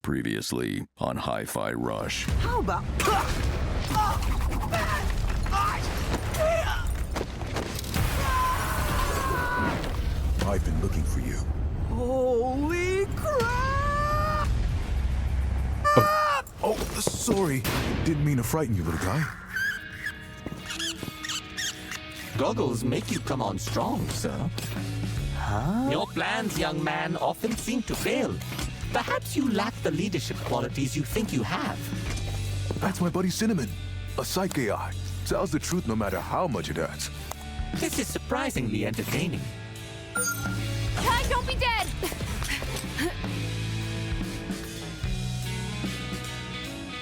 Previously on Hi-Fi Rush. How about... I've been looking for you. Holy crap! Oh, sorry. Didn't mean to frighten you, little guy. Goggles make you come on strong, sir. Huh? Your plans, young man, often seem to fail. Perhaps you lack the leadership qualities you think you have. That's my buddy Cinnamon. A psych AI. Tells the truth no matter how much it hurts. This is surprisingly entertaining. Kai, don't be dead!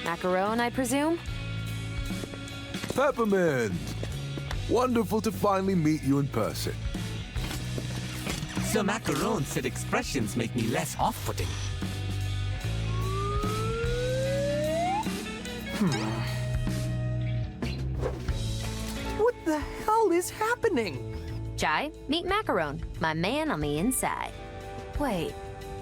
Macaron, I presume? Peppermint! Wonderful to finally meet you in person. Sir Macaron said expressions make me less off-putting. What the hell is happening? Chai, meet Macaron, my man on the inside. Wait,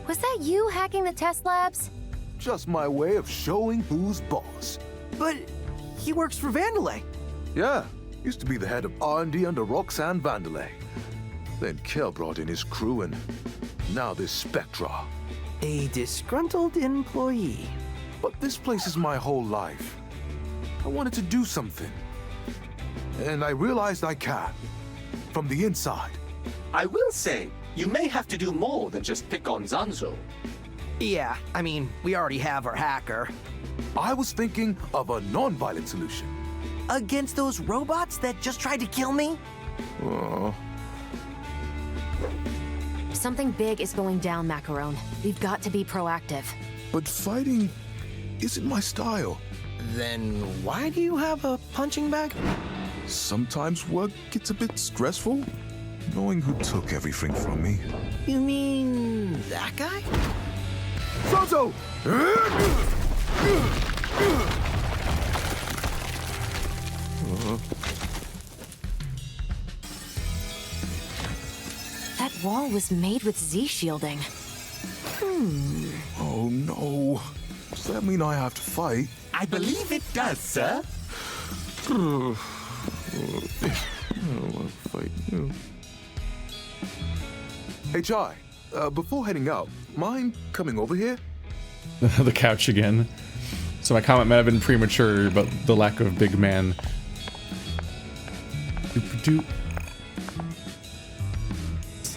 was that you hacking the test labs? Just my way of showing who's boss. But he works for Vandalay. Yeah, used to be the head of R&D under Roxanne Vandalay. Then Kel brought in his crew and now this Spectra. A disgruntled employee. But this place is my whole life. I wanted to do something. And I realized I can. From the inside. I will say, you may have to do more than just pick on Zanzo. Yeah, I mean, we already have our hacker. I was thinking of a non-violent solution. Against those robots that just tried to kill me? Oh, Something big is going down, Macaron. We've got to be proactive. but fighting isn't my style. Then why do you have a punching bag? Sometimes work gets a bit stressful, knowing who took everything from me. You mean that guy? Zanzo! That wall was made with Z-shielding. Oh no. Does that mean I have to fight? I believe it does, sir. I don't want to fight you. Hey, Chai, before heading out, mind coming over here? The couch again. So my comment might have been premature, but the lack of big man. There's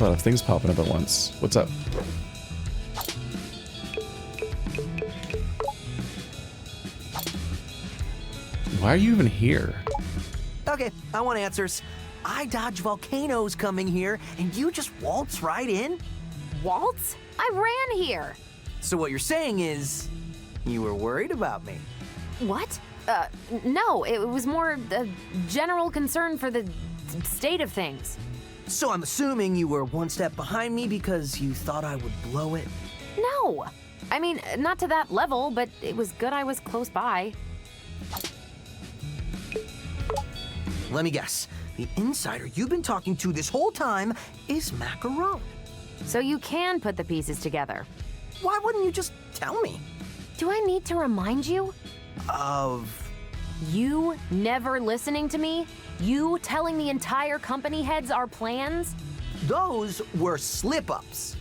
a lot of things popping up at once. What's up? Why are you even here? Okay, I want answers. I dodge volcanoes coming here, and you just waltz right in? Waltz? I ran here. So what you're saying is, you were worried about me? What? No, it was more a general concern for the state of things. So I'm assuming you were one step behind me because you thought I would blow it? No. I mean, not to that level, but it was good I was close by. Let me guess. The insider you've been talking to this whole time is Macaron. So you can put the pieces together. Why wouldn't you just tell me? Do I need to remind you? Of... You never listening to me? You telling the entire company heads our plans? Those were slip-ups.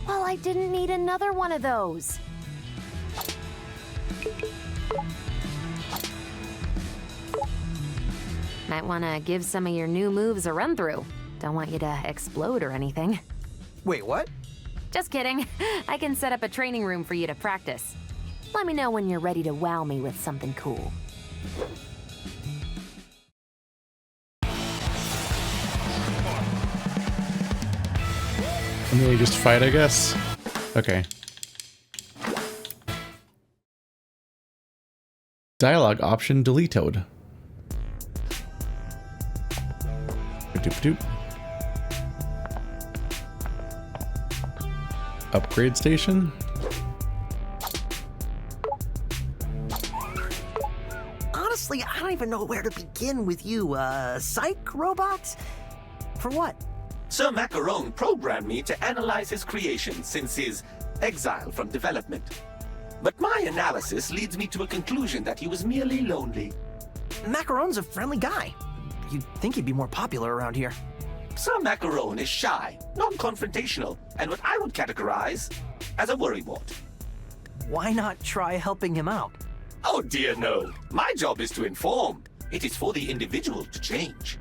Well, I didn't need another one of those. Might want to give some of your new moves a run-through. Don't want you to explode or anything. Wait, what? Just kidding. I can set up a training room for you to practice. Let me know when you're ready to wow me with something cool. And then we just fight, I guess? Okay. Dialogue option deleted. Doop-doop. Upgrade station? Honestly, I don't even know where to begin with you, psych robot? For what? Sir Macaron programmed me to analyze his creation since his exile from development. but my analysis leads me to a conclusion that he was merely lonely. Macaron's a friendly guy. You'd think he'd be more popular around here. Sir Macaron is shy, non-confrontational, and what I would categorize as a worrywart. Why not try helping him out? Oh dear no. My job is to inform. It is for the individual to change.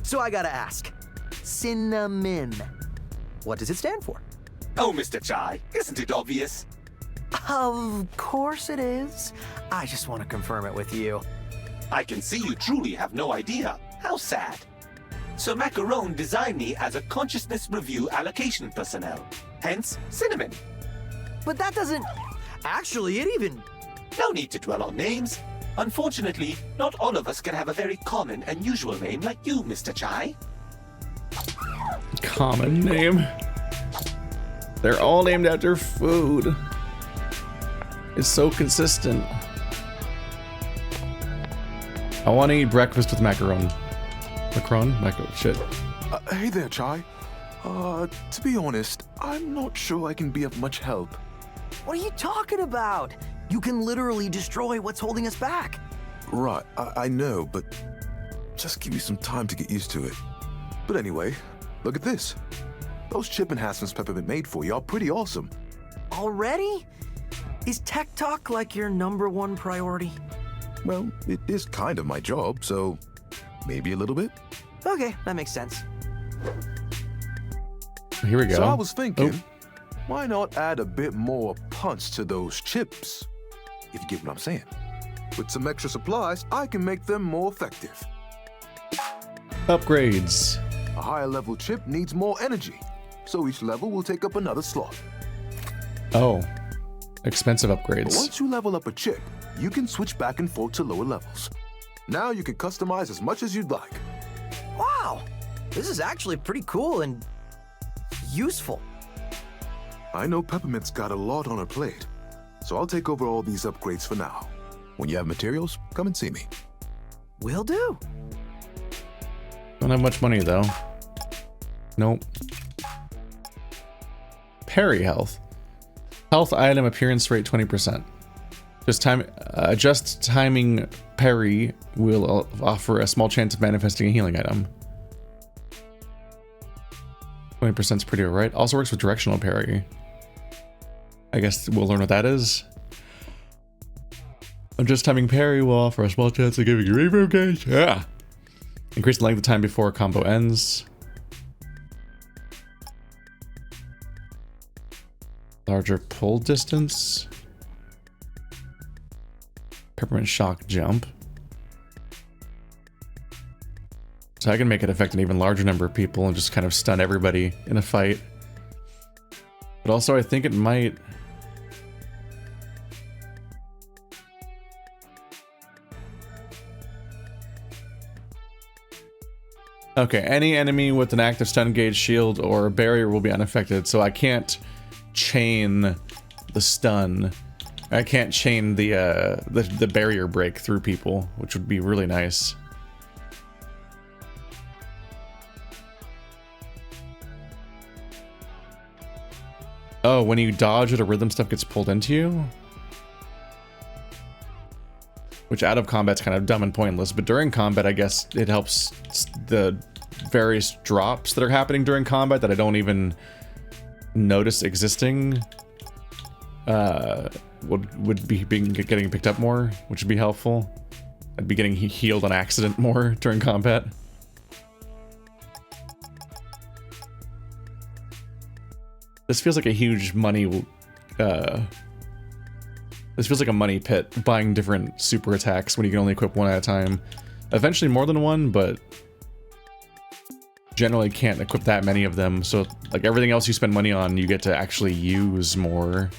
So I gotta ask, cinnamon, what does it stand for? Oh, Mr. Chai, isn't it obvious? Of course it is. I just want to confirm it with you. I can see you truly have no idea. How sad. So Macaron designed me as a consciousness review allocation personnel. Hence, cinnamon. But that doesn't... Actually, it even... No need to dwell on names. Unfortunately, not all of us can have a very common and usual name like you, Mr. Chai. Common name. They're all named after food. It's so consistent. I want to eat breakfast with macaron. Shit. Hey there, Chai. To be honest, I'm not sure I can be of much help. What are you talking about? You can literally destroy what's holding us back. Right, I know, but just give me some time to get used to it. But anyway, look at this. Those chip enhancements Peppermint made for you are pretty awesome. Already? Is tech talk like your #1 priority? Well, it is kind of my job, so maybe a little bit. Okay, that makes sense. Here we go. So I was thinking, why not add a bit more punch to those chips? If you get what I'm saying. With some extra supplies, I can make them more effective. Upgrades. A higher level chip needs more energy, so each level will take up another slot. Oh, expensive But upgrades. once you level up a chip, you can switch back and forth to lower levels. Now you can customize as much as you'd like. Wow, this is actually pretty cool and useful. I know Peppermint's got a lot on her plate, so I'll take over all these upgrades for now. When you have materials, come and see me. Will do. Don't have much money though. Nope. Parry health. Health item appearance rate 20%. Just timing parry will offer a small chance of manifesting a healing item. 20% is pretty alright. Also works with directional parry. I guess we'll learn what that is. Just timing parry will offer a small chance of giving you rainbow gauge. Yeah. Increase the length of time before a combo ends. Larger pull distance. Peppermint shock jump. So I can make it affect an even larger number of people and just kind of stun everybody in a fight. But also I think it might... Okay, any enemy with an active stun gauge, shield, or barrier will be unaffected, so I can't chain the stun. I can't chain the barrier break through people, which would be really nice. Oh, when you dodge it, a rhythm stuff gets pulled into you? Which out of combat's kind of dumb and pointless, but during combat, I guess it helps the various drops that are happening during combat that I don't even notice existing. Would be getting picked up more, which would be helpful. I'd be getting healed on accident more during combat. This feels like a huge money. This feels like a money pit, buying different super attacks when you can only equip one at a time. Eventually more than one, but generally can't equip that many of them. So like everything else you spend money on, you get to actually use more.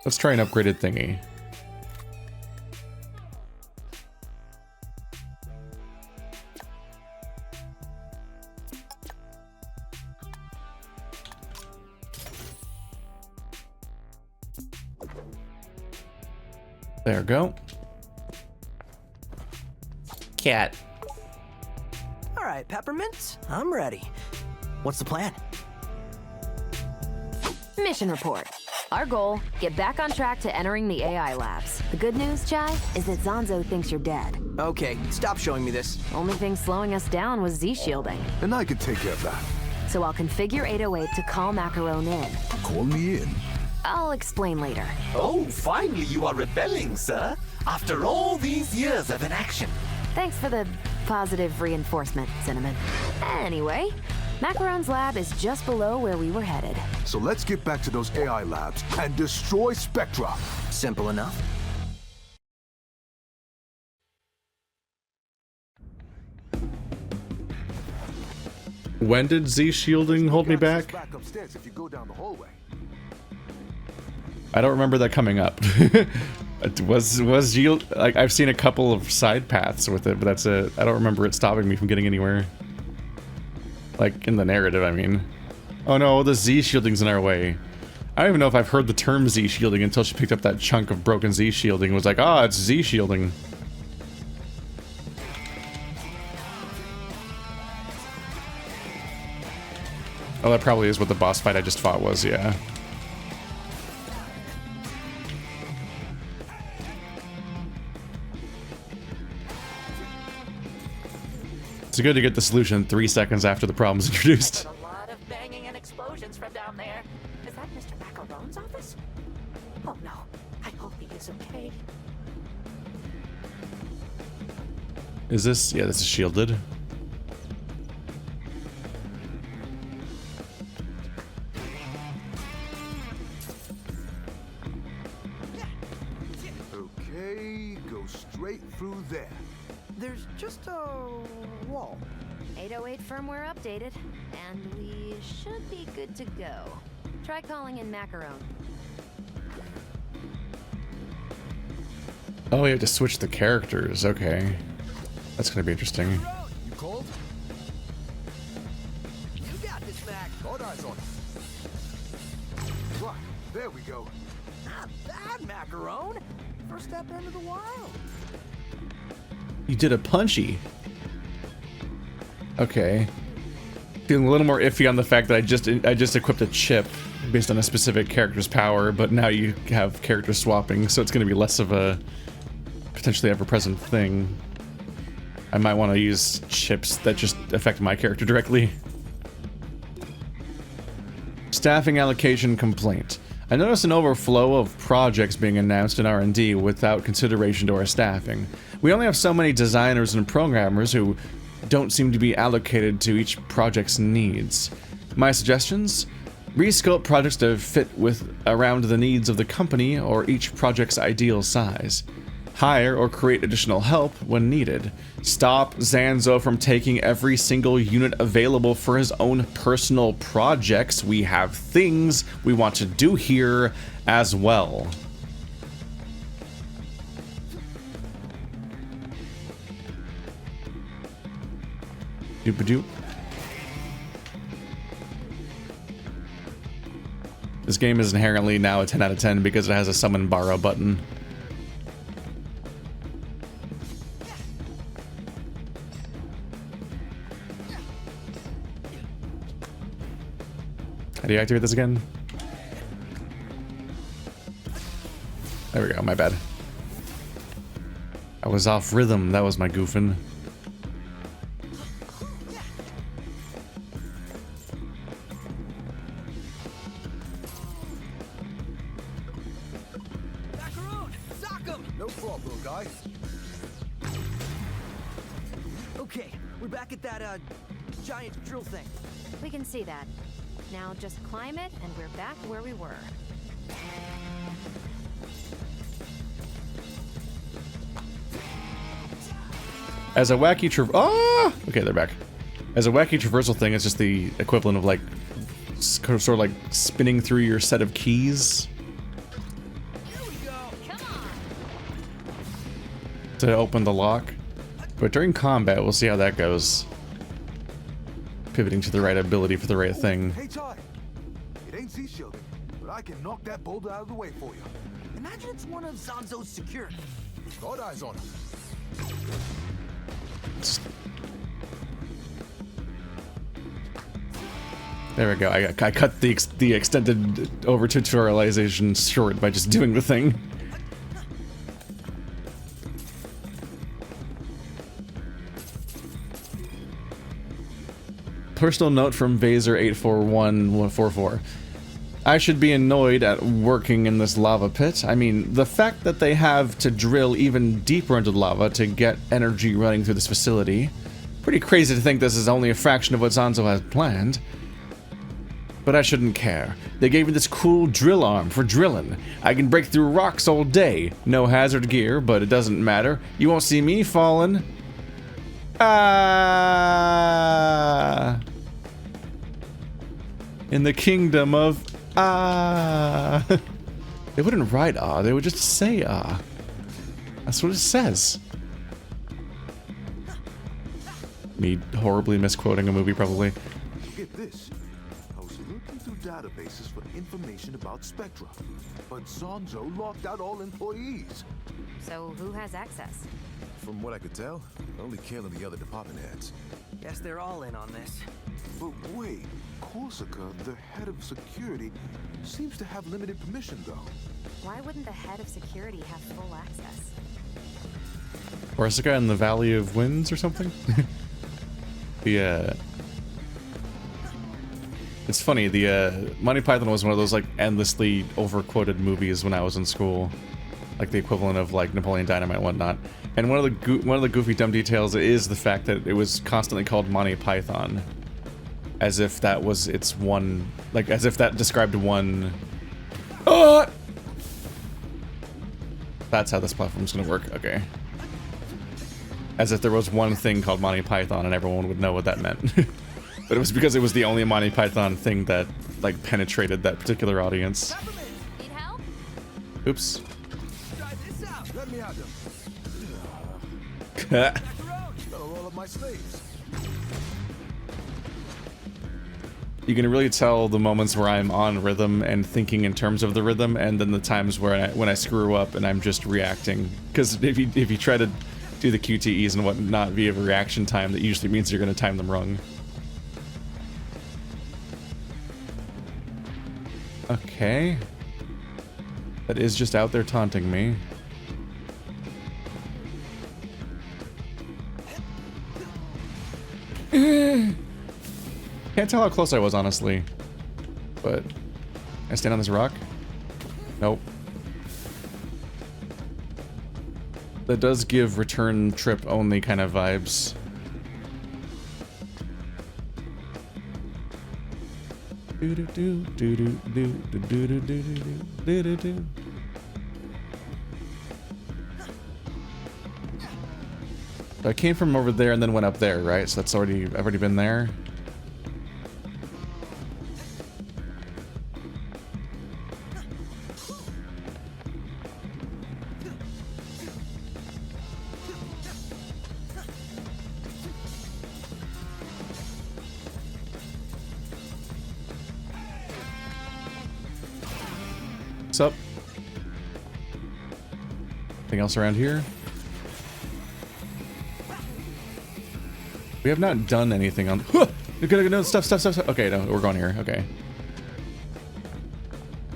Let's try an upgraded thingy. There we go. Cat. All right, Peppermint, I'm ready. What's the plan? Mission report. Our goal, get back on track to entering the AI labs. The good news, Chai, is that Zanzo thinks you're dead. Okay, stop showing me this. Only thing slowing us down was Z-shielding. And I can take care of that. So I'll configure 808 to call Macaron in. Call me in. I'll explain later. Oh, finally you are rebelling, sir. After all these years of inaction. Thanks for the positive reinforcement, Cinnamon. Anyway, Macaron's lab is just below where we were headed. So let's get back to those AI labs and destroy Spectra. Simple enough. When did Z shielding hold me back? Back upstairs if you go down the hallway. I don't remember that coming up. was yield like I've seen a couple of side paths with it, but that's it. I don't remember it stopping me from getting anywhere. Like in the narrative, I mean. Oh no, the Z shielding's in our way. I don't even know if I've heard the term Z shielding until she picked up that chunk of broken Z shielding and was like, ah, it's Z shielding. Oh, that probably is what the boss fight I just fought was, yeah. It's good to get the solution 3 seconds after the problem's introduced. A lot of banging and explosions from down there. Is that Mr. Macaron's office? Oh no, I hope he is okay. Is this? Yeah, this is shielded. Okay, go straight through there. There's just a wall. 808 firmware updated, and we should be good to go. Try calling in Macaron. Oh, we have to switch the characters. Okay. That's gonna be interesting. You called? You got this, Mac. Got eyes on it. Right, there we go. Not bad, Macaron. First step into the wild. You did a punchy. Okay. Feeling a little more iffy on the fact that I just equipped a chip based on a specific character's power, but now you have character swapping, so it's going to be less of a potentially ever-present thing. I might want to use chips that just affect my character directly. Staffing allocation complaint. I noticed an overflow of projects being announced in R&D without consideration to our staffing. We only have so many designers and programmers who don't seem to be allocated to each project's needs. My suggestions? Rescope projects to fit around the needs of the company or each project's ideal size. Hire or create additional help when needed. Stop Zanzo from taking every single unit available for his own personal projects. We have things we want to do here as well. Doop-a-doop. This game is inherently now a 10 out of 10 because it has a summon borrow button. How do you activate this again? There we go, my bad. I was off rhythm, that was my goofing. Macaron, sock him. No problem, guy. Okay, we're back at that giant drill thing. We can see that. Now just climb it, and we're back where we were. As a wacky okay, they're back. As a wacky traversal thing, it's just the equivalent of like sort of like spinning through your set of keys to open the lock. But during combat, we'll see how that goes. Pivoting to the right ability for the right thing. Hey, Ty. It ain't Z shielding, but I can knock that boulder out of the way for you. imagine it's one of Zanzo's security. Got eyes on him. There we go. I cut the extended over tutorialization short by just doing the thing. Personal note from Vaser841144. I should be annoyed at working in this lava pit. I mean, the fact that they have to drill even deeper into the lava to get energy running through this facility. Pretty crazy to think this is only a fraction of what Zanzo has planned. But I shouldn't care. They gave me this cool drill arm for drilling. I can break through rocks all day. No hazard gear, but it doesn't matter. You won't see me falling. Ah! In the kingdom of ah. They wouldn't write ah, they would just say ah. That's what it says. Me horribly misquoting a movie, probably. Get this. I was looking through databases for information about Spectra, but Zanzo locked out all employees. So who has access? From what I could tell, only Kale and the other department heads. Guess they're all in on this. But wait, Corsica, the head of security, seems to have limited permission though. Why wouldn't the head of security have full access? Corsica and the Valley of Winds or something? It's funny, the Monty Python was one of those like endlessly overquoted movies when I was in school. Like the equivalent of like Napoleon Dynamite and whatnot. And one of the goofy dumb details is the fact that it was constantly called Monty Python. As if that was its one, like as if that described one. That's how this platform's gonna work, okay. As if there was one thing called Monty Python and everyone would know what that meant. But it was because it was the only Monty Python thing that like penetrated that particular audience. Need help? Oops. Try this out. Let me out them. Roll up my sleeves. You can really tell the moments where I'm on rhythm and thinking in terms of the rhythm, and then the times where when I screw up and I'm just reacting. Because if you try to do the QTEs and whatnot via reaction time, that usually means you're going to time them wrong. Okay. That is just out there taunting me. Can't tell how close I was, honestly. But can I stand on this rock? Nope. That does give return trip only kind of vibes. I came from over there and then went up there, right? So that's I've already been there. What's up? Anything else around here? We have not done anything on. You're gonna no stuff. Okay, no, we're going here. Okay.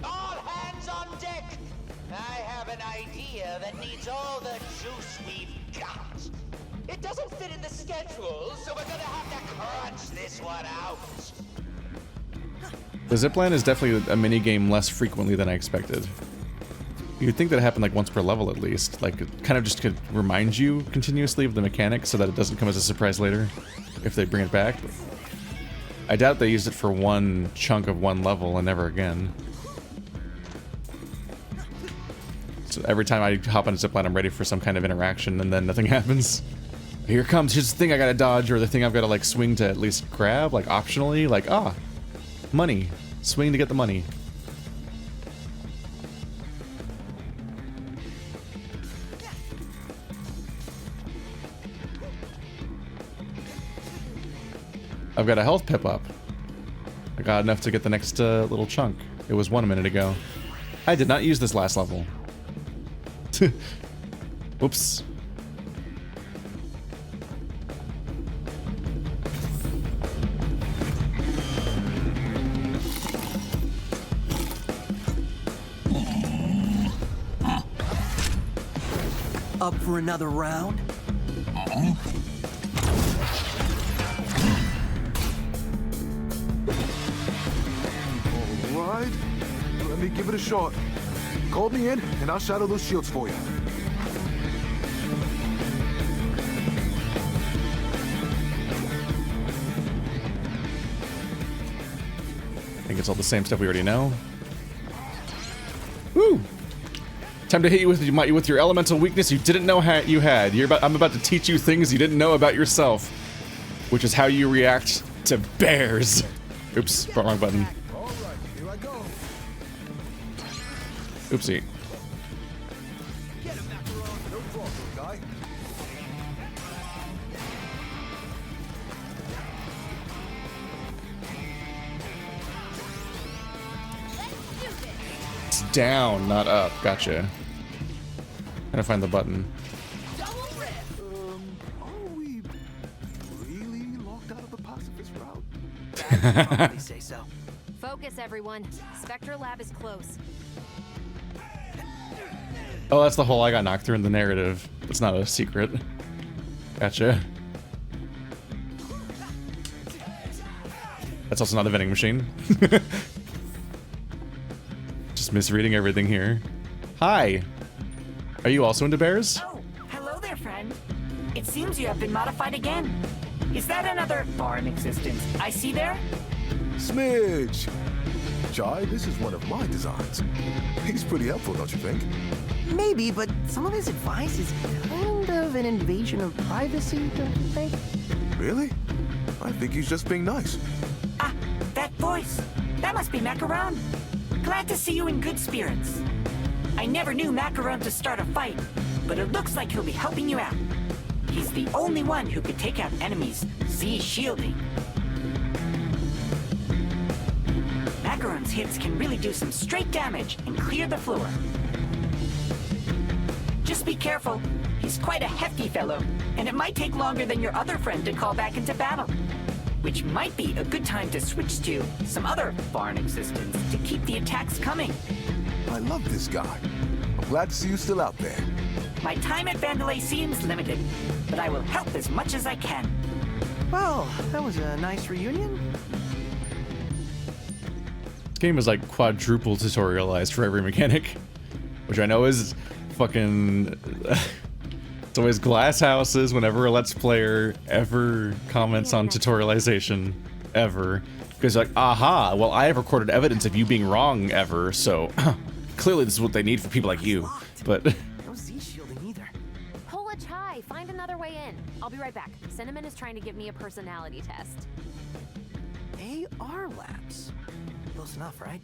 All hands on deck. I have an idea that needs all the juice we've got. It doesn't fit in the schedule, so we're gonna have to crunch this one out. The zipline is definitely a mini game less frequently than I expected. You'd think that happened like once per level at least. Like, it kind of just could remind you continuously of the mechanics so that it doesn't come as a surprise later if they bring it back. But I doubt they used it for one chunk of one level and never again. So every time I hop on a zipline, I'm ready for some kind of interaction, and then nothing happens. Here it comes, here's the thing I gotta dodge, or the thing I've gotta like swing to at least grab, like optionally, like, ah, money. Swing to get the money. I've got a health pip up. I got enough to get the next little chunk. It was 1 minute ago. I did not use this last level. Oops. Up for another round? All right. Let me give it a shot. Call me in, and I'll shadow those shields for you. I think it's all the same stuff we already know. Woo! Time to hit you with your elemental weakness you didn't know you had. I'm about to teach you things you didn't know about yourself, which is how you react to bears. Oops, wrong button. All right, here I go. Oopsie. Get him, Macaron. No problem, guy. It's down, not up. Gotcha. Gotta find the button. Are we really locked out of the pacifist route? I'd probably say so. Focus, everyone. Spectre Lab is close. Oh, that's the hole I got knocked through in the narrative. It's not a secret. Gotcha. That's also not a vending machine. Just misreading everything here. Hi. Are you also into bears? Oh, hello there, friend. It seems you have been modified again. Is that another foreign existence I see there? Smidge! Jai, this is one of my designs. He's pretty helpful, don't you think? Maybe, but some of his advice is kind of an invasion of privacy, don't you think? Really? I think he's just being nice. Ah, that voice. That must be Macaron. Glad to see you in good spirits. I never knew Macaron to start a fight, but it looks like he'll be helping you out. He's the only one who could take out enemies Z-shielding. Macaron's hits can really do some straight damage and clear the floor. Just be careful. He's quite a hefty fellow, and it might take longer than your other friend to call back into battle. Which might be a good time to switch to some other foreign existence to keep the attacks coming. I love this guy. I'm glad to see you still out there. My time at Vandalay seems limited, but I will help as much as I can. Well, that was a nice reunion. This game is like quadruple tutorialized for every mechanic, which I know is fucking... It's always glass houses whenever a Let's Player ever comments on tutorialization, ever. Because like, aha, well I have recorded evidence of you being wrong ever, so clearly this is what they need for people like you. But... No Z-shielding either. Pull a chai. Find another way in. I'll be right back. Cinnamon is trying to give me a personality test. AR labs. Close enough, right?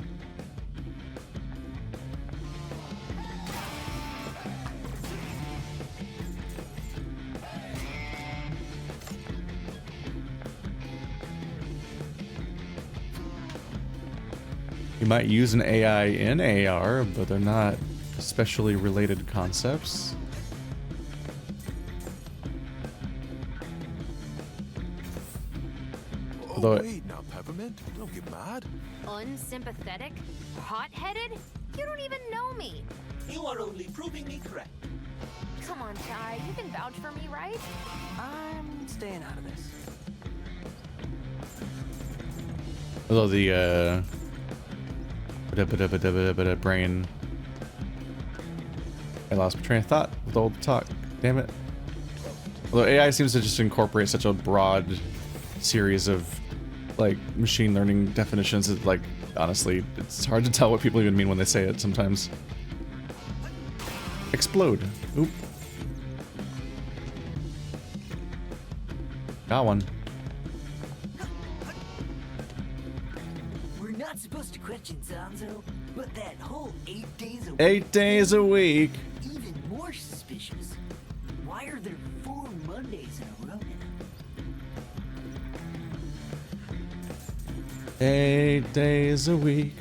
You might use an AI in AR, but they're not especially related concepts. Although wait now, Peppermint. Don't get mad. Unsympathetic? Hot-headed? You don't even know me. You are only proving me correct. Come on, Chai. You can vouch for me, right? I'm staying out of this. although the brain. I lost my train of thought with all the talk. Damn it. Although AI seems to just incorporate such a broad series of like machine learning definitions that, like, honestly, it's hard to tell what people even mean when they say it sometimes. Explode. Oop. Got one. We're not supposed to question Zanzo, but that whole 8 days a week. 8 days a week. Even more suspicious. Why are there 4 Mondays in a row now? 8 days a week.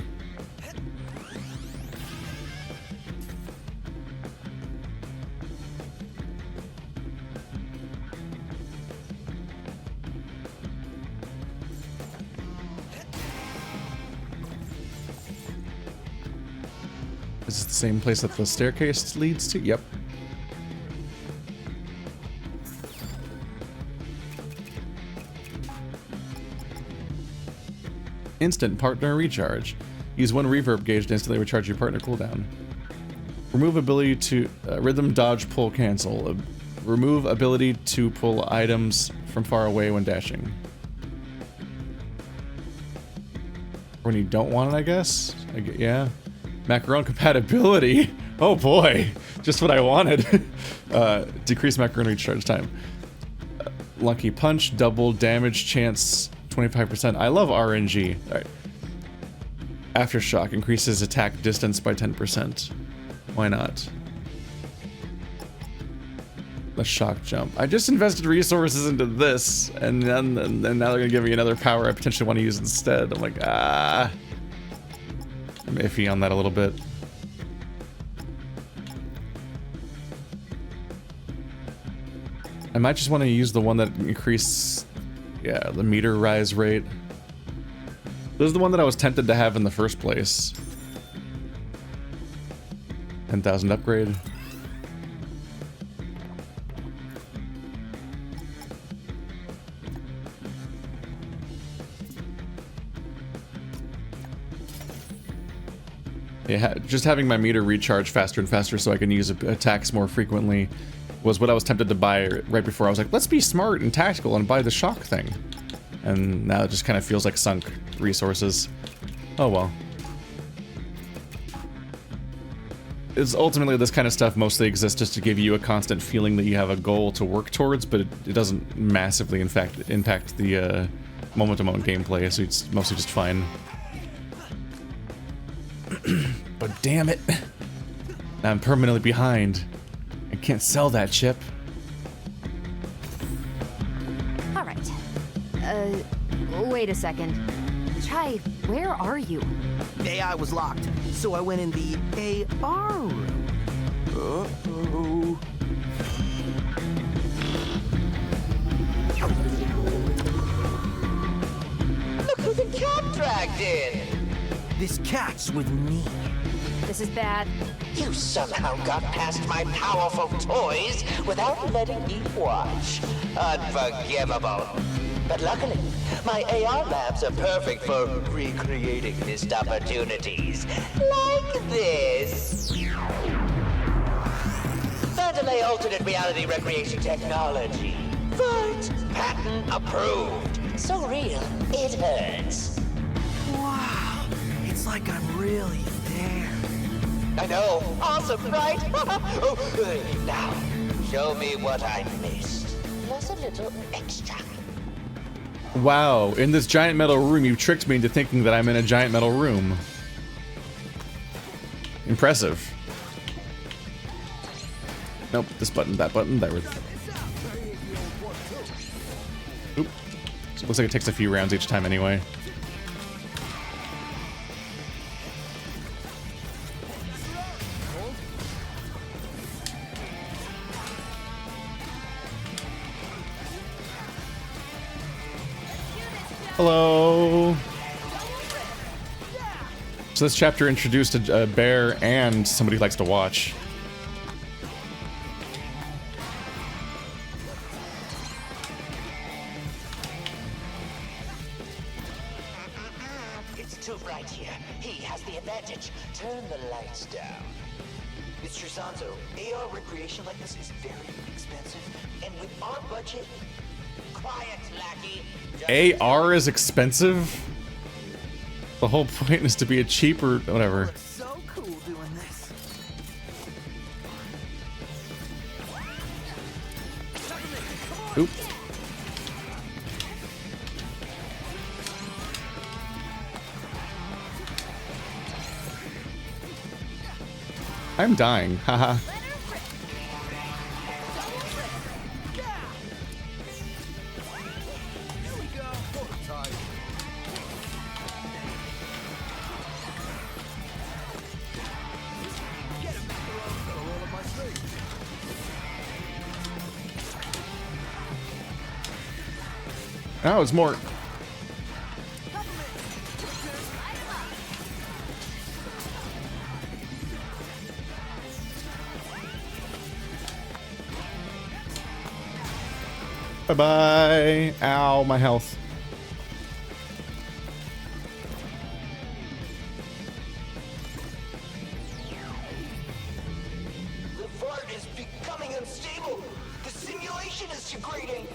same place that the staircase leads to? Yep. Instant partner recharge. Use 1 reverb gauge to instantly recharge your partner cooldown. Remove ability to rhythm, dodge, pull, cancel. Remove ability to pull items from far away when dashing. When you don't want it, I guess? Yeah. Macaron compatibility. Oh boy. Just what I wanted. Decrease macaron recharge time. Lucky punch, double damage chance, 25%. I love RNG. Alright. Aftershock increases attack distance by 10%. Why not? The shock jump. I just invested resources into this, and now they're gonna give me another power I potentially want to use instead. I'm like, I'm iffy on that a little bit. I might just want to use the one that increased, yeah, the meter rise rate. This is the one that I was tempted to have in the first place. 10,000 upgrade. Yeah, just having my meter recharge faster and faster so I can use attacks more frequently was what I was tempted to buy right before. I was like, let's be smart and tactical and buy the shock thing. And now it just kind of feels like sunk resources. Oh well. It's ultimately, this kind of stuff mostly exists just to give you a constant feeling that you have a goal to work towards, but it doesn't massively, in fact, impact the moment-to-moment gameplay, so it's mostly just fine. But damn it, I'm permanently behind. I can't sell that chip. All right. Wait a second. Chai, where are you? AI was locked, so I went in the AR room. Uh-oh. Look who the cat dragged in! This cat's with me. This is bad. You somehow got past my powerful toys without letting me watch. Unforgivable. But luckily, my AR labs are perfect for recreating missed opportunities. Like this. Mandalay alternate reality recreation technology. But patent approved. So real, it hurts. Wow, it's like I'm really there. I know. Awesome, right? Oh, now, show me what I missed. Plus a little extra. Wow, in this giant metal room, you tricked me into thinking that I'm in a giant metal room. Impressive. Nope, this button, that button, that was... Oop. So it looks like it takes a few rounds each time anyway. Hello. So this chapter introduced a bear and somebody who likes to watch. It's too bright here. He has the advantage. Turn the lights down. Mr. Zanzo, AR recreation like this is very expensive. And with our budget... Quiet, lackey. AR is expensive? The whole point is to be a cheaper... whatever. Looks so cool doing this. Oop. I'm dying, haha. Oh, it's more. Bye-bye. Ow, my health. The fart is becoming unstable. The simulation is degrading.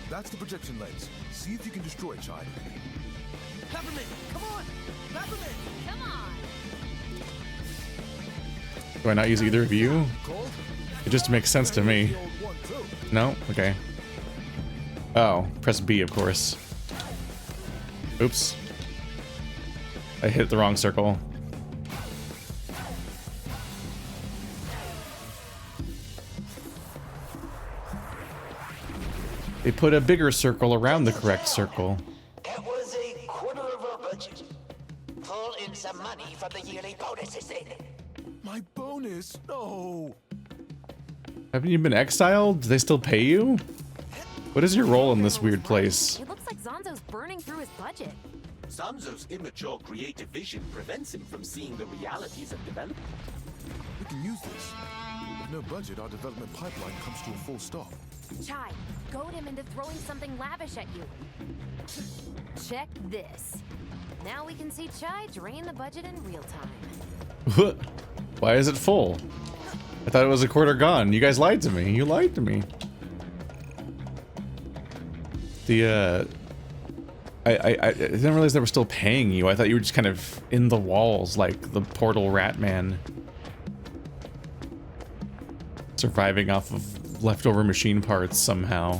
That's the projection lens. See if you can destroy it, Chai. Peppermint, come on! Peppermint! Come on. Do I not use either of you? It just makes sense to me. No? Okay. Oh, press B, of course. Oops. I hit the wrong circle. They put a bigger circle around the correct circle. That was a quarter of our budget. Pull in some money from the yearly bonuses then. My bonus? No. Haven't you been exiled? Do they still pay you? What is your role in this weird place? It looks like Zanzo's burning through his budget. Zanzo's immature creative vision prevents him from seeing the realities of development. We can use this. With no budget, our development pipeline comes to a full stop. Chai, goad him into throwing something lavish at you. Check this. Now we can see Chai drain the budget in real time. Why is it full? I thought it was a quarter gone. You guys lied to me. You lied to me. I didn't realize they were still paying you. I thought you were just kind of in the walls like the portal rat man. Surviving off of leftover machine parts somehow.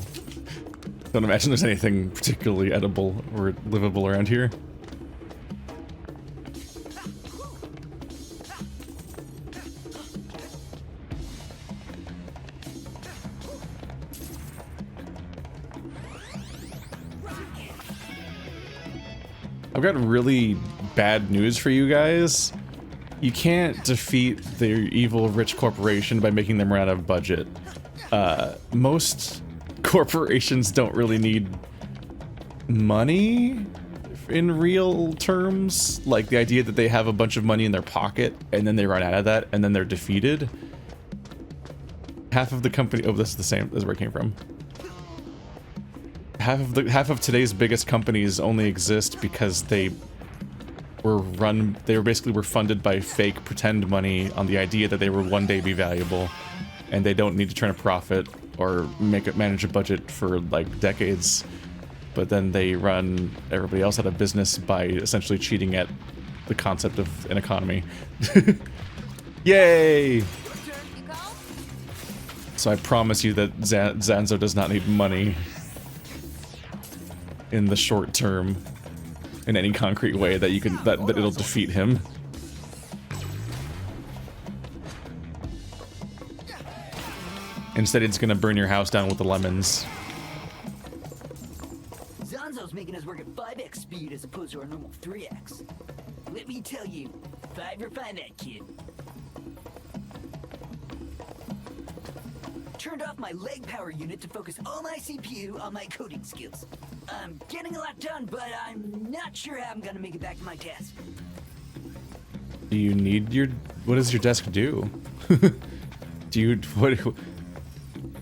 Don't imagine there's anything particularly edible or livable around here. I've got really bad news for you guys. You can't defeat the evil rich corporation by making them run out of budget. Most corporations don't really need money in real terms. Like the idea that they have a bunch of money in their pocket and then they run out of that and then they're defeated. Half of the company, oh, this is the same, this is where it came from. Half of today's biggest companies only exist because they were basically funded by fake pretend money on the idea that they will one day be valuable, and they don't need to turn a profit or manage a budget for like decades. But then they run everybody else out of business by essentially cheating at the concept of an economy. Yay! So I promise you that Zanzo does not need money in the short term in any concrete way that you can that it'll defeat him. Instead, it's gonna burn your house down with the lemons. Zanzo's making us work at 5x speed as opposed to our normal 3x. Let me tell you, 5 refined that kid. Turned off my leg power unit to focus all my CPU on my coding skills. I'm getting a lot done, but I'm not sure how I'm gonna make it back to my desk. Do you need your... What does your desk do? Do you... What...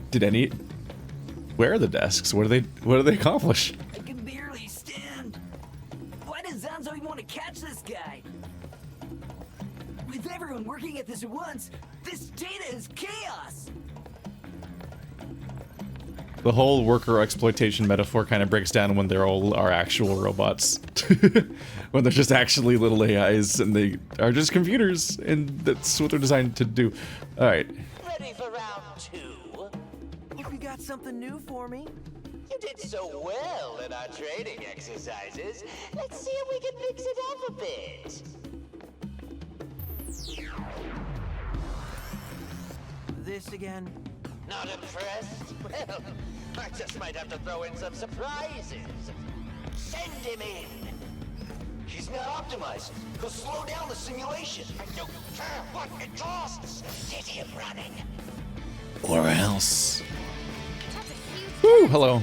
Did any... Where are the desks? What do they accomplish? I can barely stand. Why does Zanzo even want to catch this guy? With everyone working at this at once, this data is chaos. The whole worker exploitation metaphor kind of breaks down when they're all are actual robots. When they're just actually little AIs and they are just computers, and that's what they're designed to do. Alright. Ready for round 2? Hope you got something new for me. You did so well in our training exercises. Let's see if we can mix it up a bit. This again? Not impressed? Well, I just might have to throw in some surprises. Send him in. He's not optimized. He'll slow down the simulation. I don't care what it costs. Get him running. Or else. Woo, hello.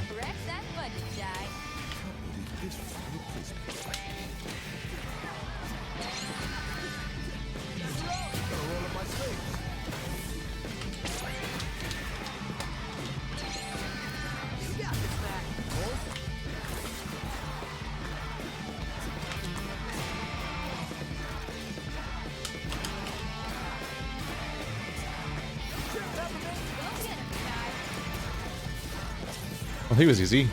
Well, he was easy.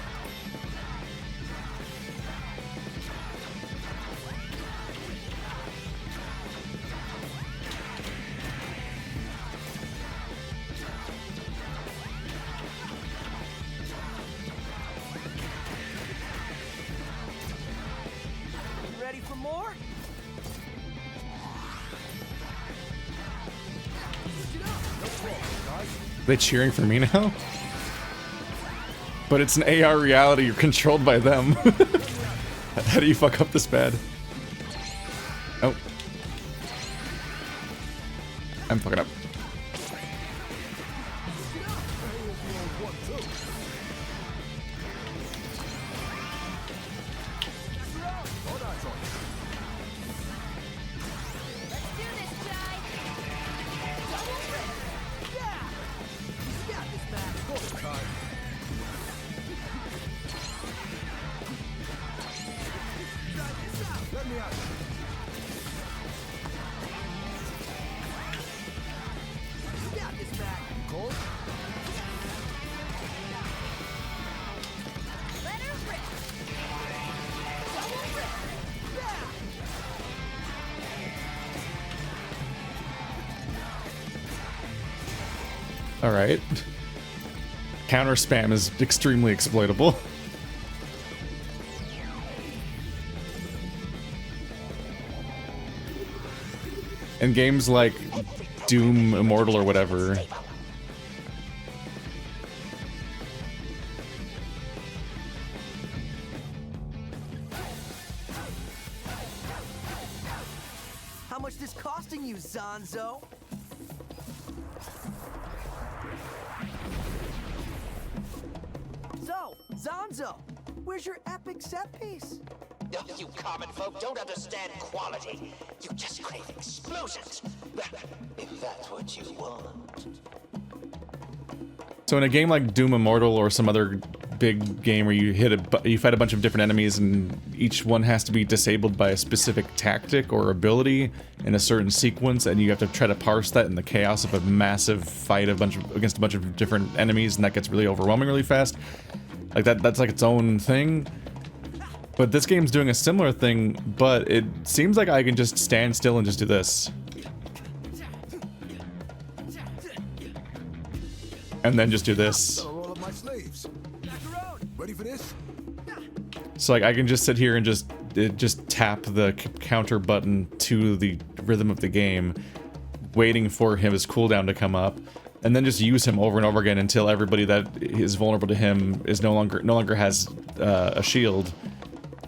Ready for more? Are they cheering for me now? But it's an AR reality, you're controlled by them. How do you fuck up this bad? Oh. I'm fucking up. Alright. Counter spam is extremely exploitable. In games like Doom Immortal or whatever, How much this costing you, Zanzo? So, Zanzo, where's your epic set piece? Oh, you common folk don't understand quality. You just crave explosions. If that's what you want. so in a game like Doom Immortal or some other big game where you you fight a bunch of different enemies and each one has to be disabled by a specific tactic or ability in a certain sequence, and you have to try to parse that in the chaos of a massive fight against a bunch of different enemies, and that gets really overwhelming really fast. Like that's like its own thing. But this game's doing a similar thing, but it seems like I can just stand still and just do this. And then just do this. Ready for this? So like I can just sit here and just tap the counter button to the rhythm of the game, waiting for his cooldown to come up, and then just use him over and over again until everybody that is vulnerable to him is no longer has a shield,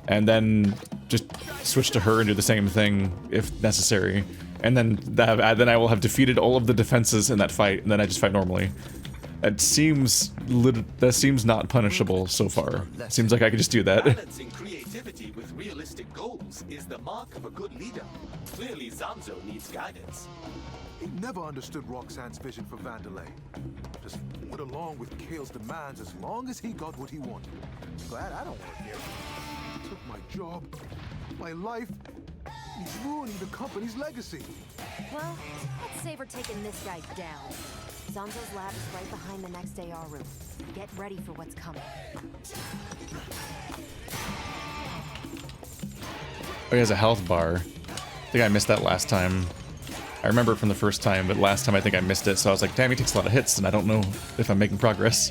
and then just switch to her and do the same thing if necessary, and then I will have defeated all of the defenses in that fight, and then I just fight normally. That seems not punishable so far. Seems like I could just do that. Balancing creativity with realistic goals is the mark of a good leader. Clearly, Zanzo needs guidance. He never understood Roxanne's vision for Vandelay. Just went along with Kale's demands as long as he got what he wanted. Glad I don't work here. He took my job, my life. He's ruining the company's legacy. Well, let's say we're taking this guy down. Zanzo's lab is right behind the next AR room. Get ready for what's coming. Oh, he has a health bar. I think I missed that last time. I remember it from the first time, but last time I think I missed it, so I was like, damn, he takes a lot of hits, and I don't know if I'm making progress.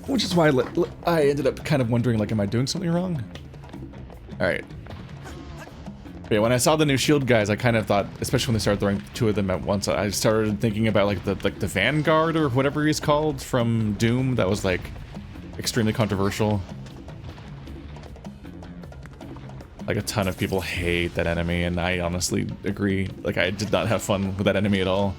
Which is why I ended up kind of wondering, like, am I doing something wrong? Alright. Yeah, when I saw the new shield guys, I kind of thought, especially when they started throwing two of them at once, I started thinking about like the Vanguard or whatever he's called from Doom. That was like extremely controversial. Like a ton of people hate that enemy, and I honestly agree. Like I did not have fun with that enemy at all.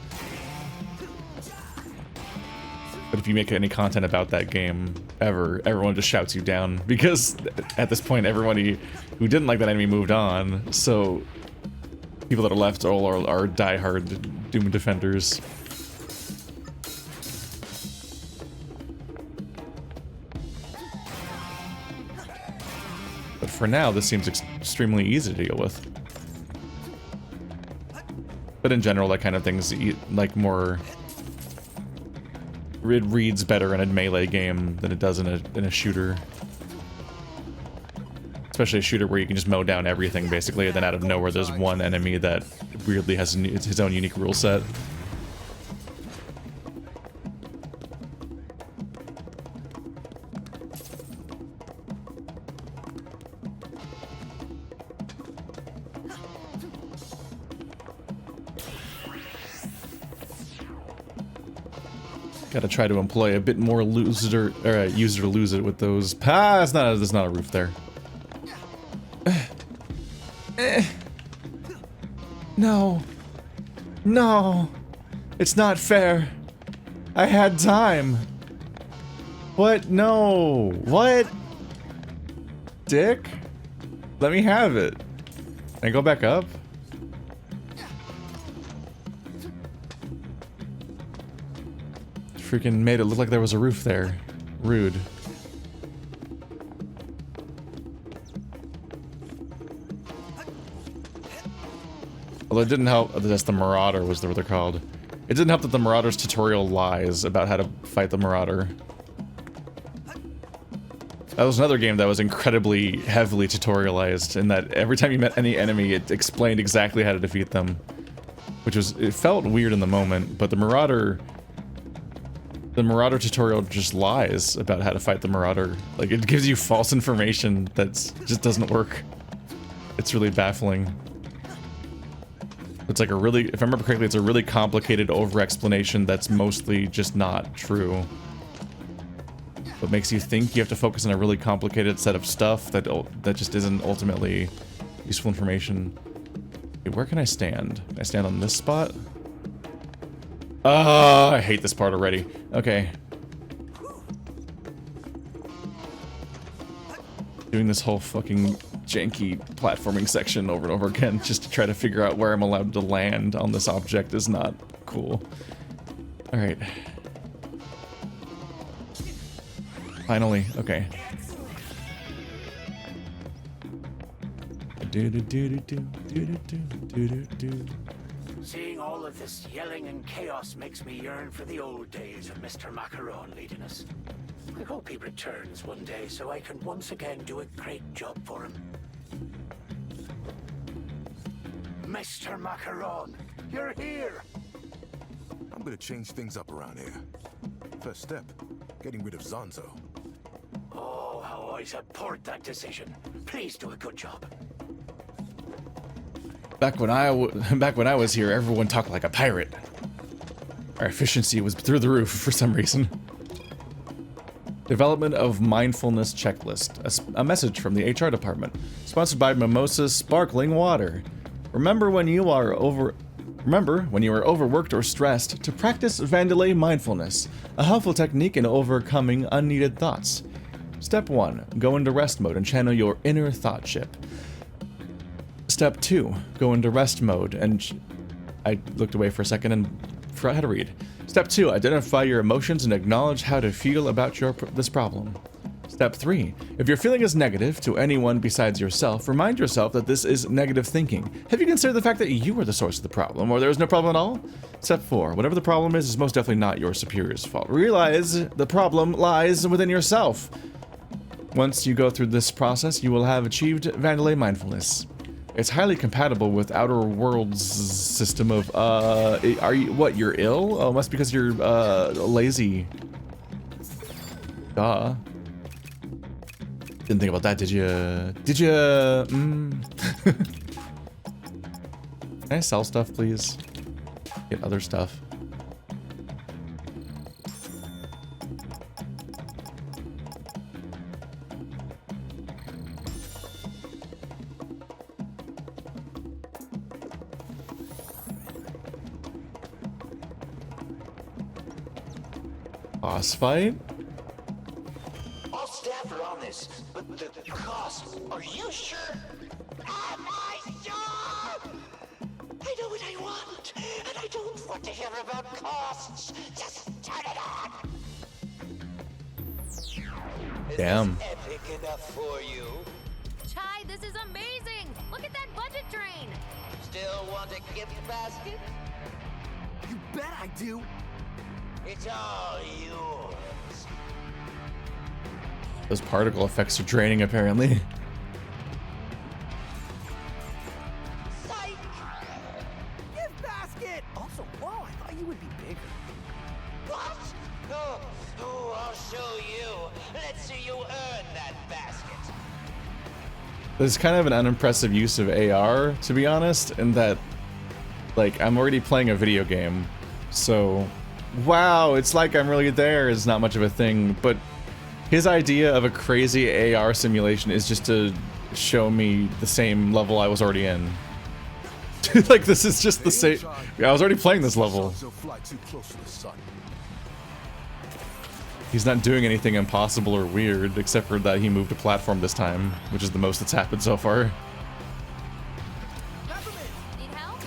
But if you make any content about that game ever, everyone just shouts you down, because at this point everybody who didn't like that enemy moved on, so people that are left all are diehard Doom defenders. But for now, this seems extremely easy to deal with. But in general, that kind of thing's like more reads better in a melee game than it does in a shooter. Especially a shooter where you can just mow down everything, basically, and then out of nowhere there's one enemy that weirdly has his own unique rule set. Gotta try to employ a bit more use it or lose it with those. Ah, there's not a roof there. No. No. It's not fair. I had time. What? No. What? Dick? Let me have it. Can I go back up? Freaking made it look like there was a roof there. Rude. Although it didn't help, that's the Marauder was what they're called. It didn't help that the Marauder's tutorial lies about how to fight the Marauder. That was another game that was incredibly heavily tutorialized in that every time you met any enemy, it explained exactly how to defeat them. Which was, it felt weird in the moment, but the Marauder tutorial just lies about how to fight the Marauder. Like, it gives you false information that just doesn't work. It's really baffling. It's like a really, if I remember correctly, it's a really complicated over-explanation that's mostly just not true. What makes you think you have to focus on a really complicated set of stuff that just isn't ultimately useful information. Okay, where can I stand? Can I stand on this spot? Oh, I hate this part already. Okay. Doing this whole fucking janky platforming section over and over again just to try to figure out where I'm allowed to land on this object is not cool. Alright. Finally, okay. Seeing all of this yelling and chaos makes me yearn for the old days of Mr. Macaron leading us. I hope he returns one day so I can once again do a great job for him. Mr. Macaron, you're here! I'm gonna change things up around here. First step, getting rid of Zanzo. Oh, how I support that decision. Please do a good job. Back when I was here, everyone talked like a pirate. Our efficiency was through the roof for some reason. Development of mindfulness checklist. A message from the HR department. Sponsored by Mimosa's Sparkling Water. Remember when you are overworked or stressed to practice Vandelay mindfulness, a helpful technique in overcoming unneeded thoughts. Step 1. Go into rest mode and channel your inner thought ship. Step 2. Go into rest mode and... I looked away for a second and forgot how to read. Step 2. Identify your emotions and acknowledge how to feel about this problem. Step 3. If your feeling is negative to anyone besides yourself, remind yourself that this is negative thinking. Have you considered the fact that you are the source of the problem, or there is no problem at all? Step 4. Whatever the problem is most definitely not your superior's fault. Realize the problem lies within yourself. Once you go through this process, you will have achieved Vandelay mindfulness. It's highly compatible with Outer Worlds' system of, are you, what, you're ill? Oh, must be because you're, lazy. Duh. Didn't think about that, did you? Did you? Can I sell stuff, please? Get other stuff. Boss fight? All staff are on this, but the cost, are you sure? Am I sure? I know what I want, and I don't want to hear about costs. Just turn it on. Damn. Is this epic enough for you? Chai, this is amazing! Look at that budget drain! Still want a gift basket? You bet I do. It's all yours. Those particle effects are draining, apparently. Psych! Gift basket! Also, whoa, I thought you would be bigger. What? Oh, I'll show you. Let's see you earn that basket. This is kind of an unimpressive use of AR, to be honest, in that, like, I'm already playing a video game, so, wow, it's like I'm really there is not much of a thing, but his idea of a crazy AR simulation is just to show me the same level I was already in. Like, this is just the same. I was already playing this level. He's not doing anything impossible or weird, except for that he moved a platform this time, which is the most that's happened so far. Need help?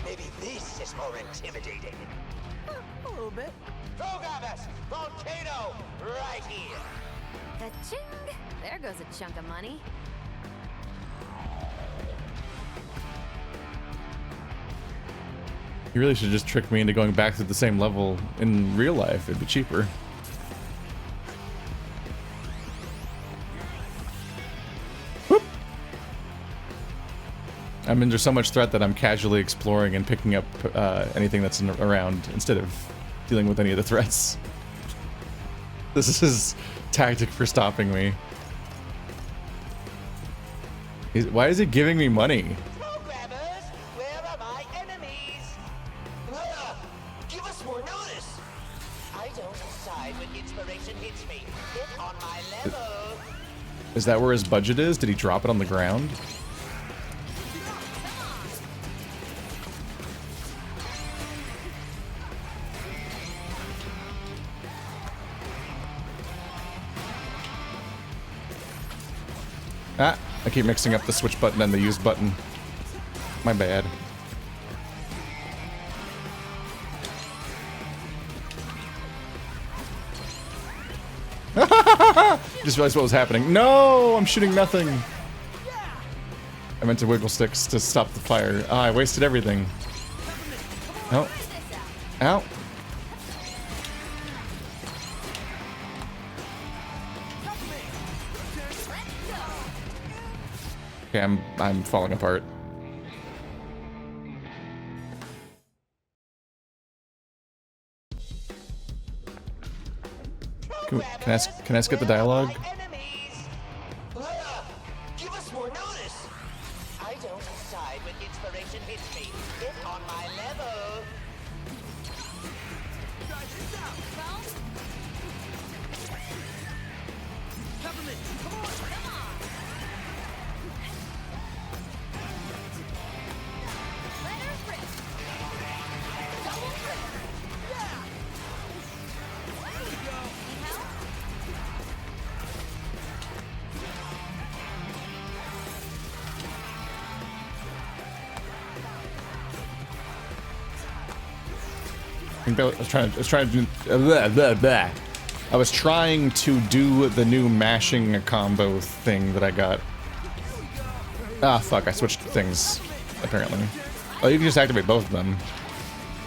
Maybe this is more intimidating. A little bit. Programmers, volcano, right here. Ka-ching! There goes a chunk of money. You really should just trick me into going back to the same level in real life. It'd be cheaper. Whoop. I'm under so much threat that I'm casually exploring and picking up anything that's around instead of dealing with any of the threats. This is his tactic for stopping me. Why is he giving me money? Programmers, where are my enemies? Give us more notice. I don't decide when inspiration hits me. Get on my level. Is that where his budget is? Did he drop it on the ground? Ah, I keep mixing up the switch button and the use button. My bad. Just realized what was happening. No, I'm shooting nothing. I meant to wiggle sticks to stop the fire. Ah, I wasted everything. Oh. Ow. Okay, I'm falling apart. Can I skip the dialogue? Give us more notice. I don't decide when inspiration hits me. Get on my level. I was trying to do the new mashing combo thing that I got. Ah, fuck, I switched things, apparently. Oh, you can just activate both of them.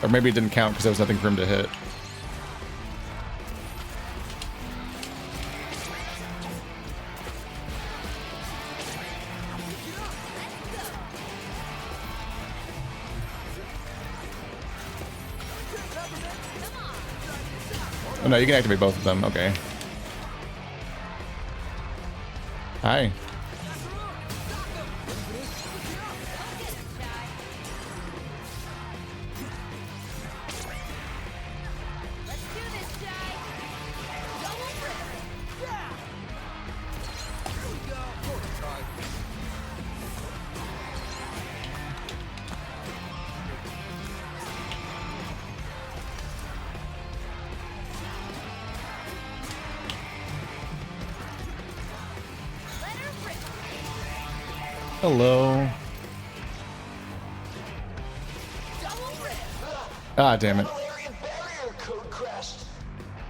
Or maybe it didn't count because there was nothing for him to hit. Oh no, you can activate both of them, okay. Hi. Hello. Ah, damn it.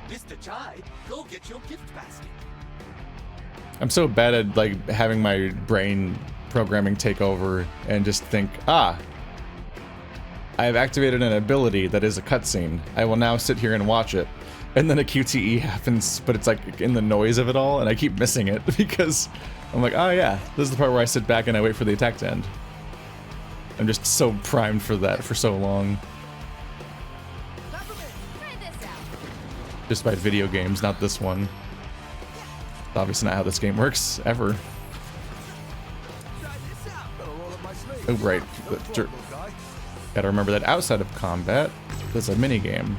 Mr. Chide, go get your gift basket. I'm so bad at like having my brain programming take over and just think, ah, I have activated an ability that is a cutscene. I will now sit here and watch it. And then a QTE happens, but it's like in the noise of it all, and I keep missing it because I'm like, oh yeah, this is the part where I sit back and I wait for the attack to end. I'm just so primed for that for so long. Just by video games, not this one. It's obviously not how this game works, ever. Oh, right. Gotta remember that outside of combat, there's a mini game.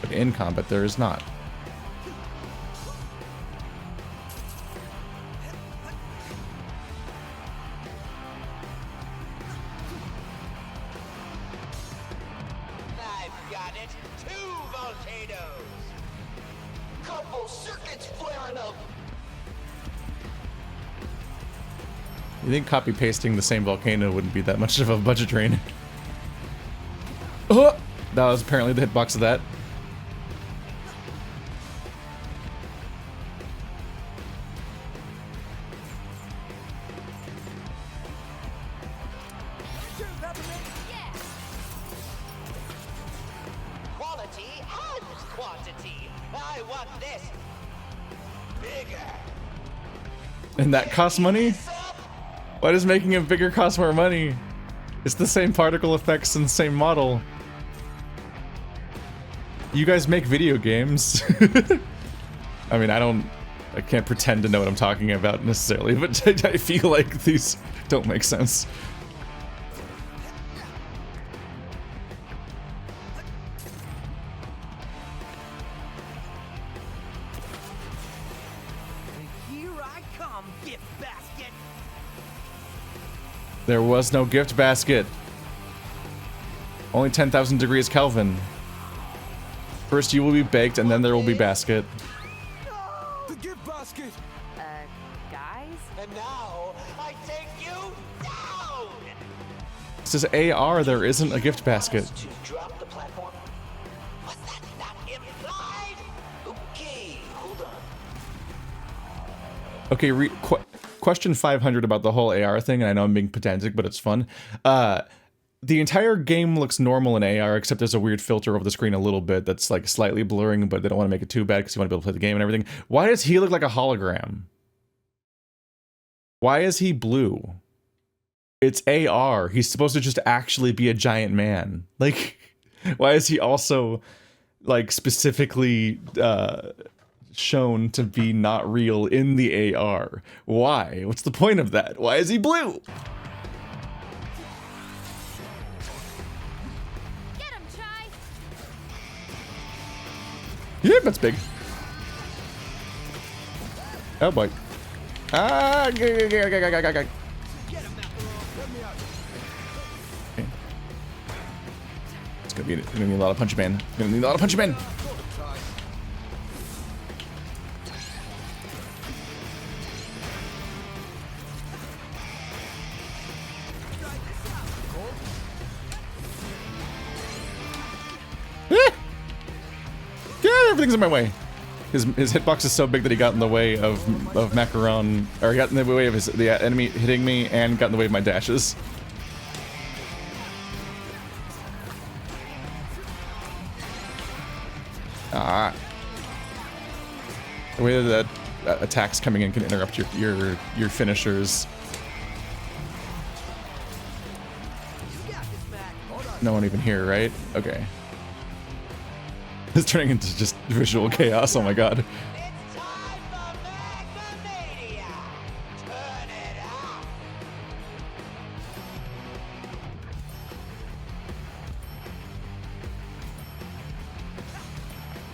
But in combat, there is not. I've got it. 2 volcanoes. Couple circuits flaring up. You think copy pasting the same volcano wouldn't be that much of a budget drain? Oh! That was apparently the hitbox of that. And that costs money? Why does making it bigger cost more money? It's the same particle effects and the same model. You guys make video games. I mean, I can't pretend to know what I'm talking about necessarily, but I feel like these don't make sense. There was no gift basket. Only 10,000 degrees Kelvin. First you will be baked and then there will be basket. The gift basket! Guys? And now, I take you down! This is AR, there isn't a gift basket. To drop the platform? Was that not implied? Okay, hold on. Okay, question 500 about the whole AR thing, and I know I'm being pedantic, but it's fun. The entire game looks normal in AR, except there's a weird filter over the screen a little bit that's like slightly blurring, but they don't want to make it too bad because you want to be able to play the game and everything. Why does he look like a hologram? Why is he blue? It's AR. He's supposed to just actually be a giant man. Like, why is he also, like, specifically shown to be not real in the AR? Why? What's the point of that? Why is he blue? Yeah, that's big. Oh boy. Ah, okay. It's gonna need a lot of punch man. Gonna need a lot of punch man. Everything's in my way. His hitbox is so big that he got in the way of Macaron, or he got in the way of the enemy hitting me, and got in the way of my dashes. Ah. The way that attacks coming in can interrupt your finishers. No one even here, right? Okay. It's turning into just visual chaos, oh my god. It's time for Magmamania! Turn it up!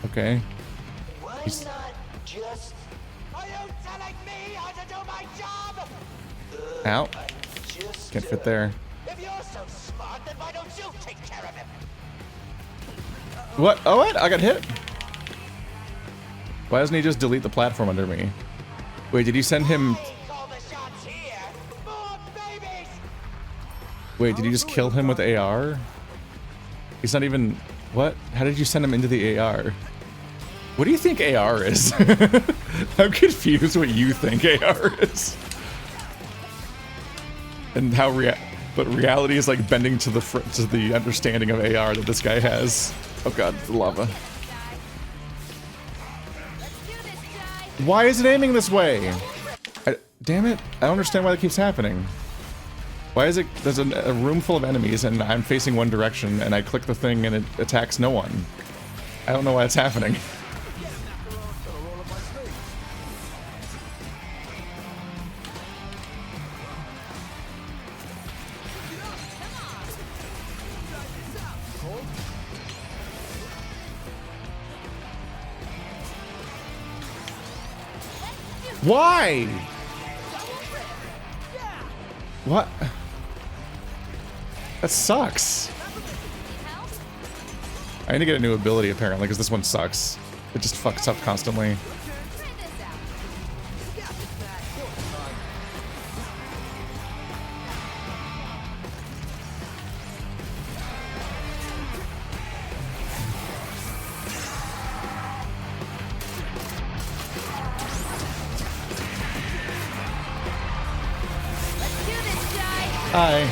Okay. Why not just... Are you telling me how to do my job? Ow. Just Can't fit there. If you're so smart, then why don't you take care of him? What? Oh, what? I got hit? Why doesn't he just delete the platform under me? Wait, did you send him... Call the shots here. More babies! Wait, did you just kill him with AR? He's not even... What? How did you send him into the AR? What do you think AR is? I'm confused what you think AR is. And how but reality is like bending to the understanding of AR that this guy has. Oh god, the lava. Why is it aiming this way? Damn it, I don't understand why that keeps happening. Why is it, there's a room full of enemies and I'm facing one direction and I click the thing and it attacks no one. I don't know why it's happening. Why? What? That sucks. I need to get a new ability apparently because this one sucks. It just fucks up constantly. Hi.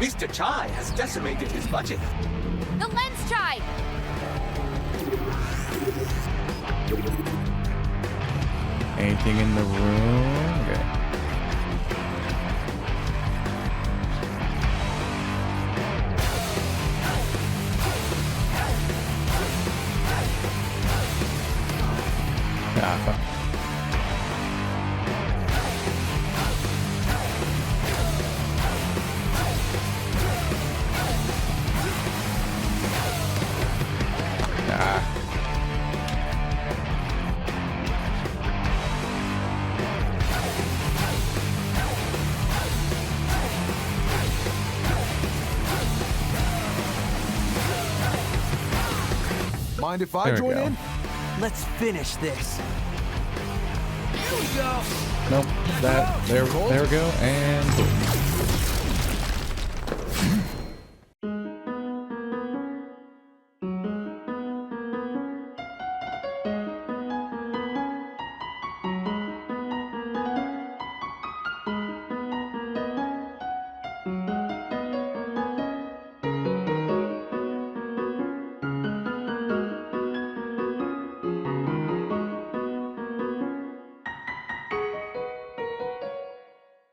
Mr. Chai has decimated his budget. The lens chai! Anything in the room? Okay. Ah, fuck. Mind if I There we join go. in? Let's finish this. Nope. There we go. And boom.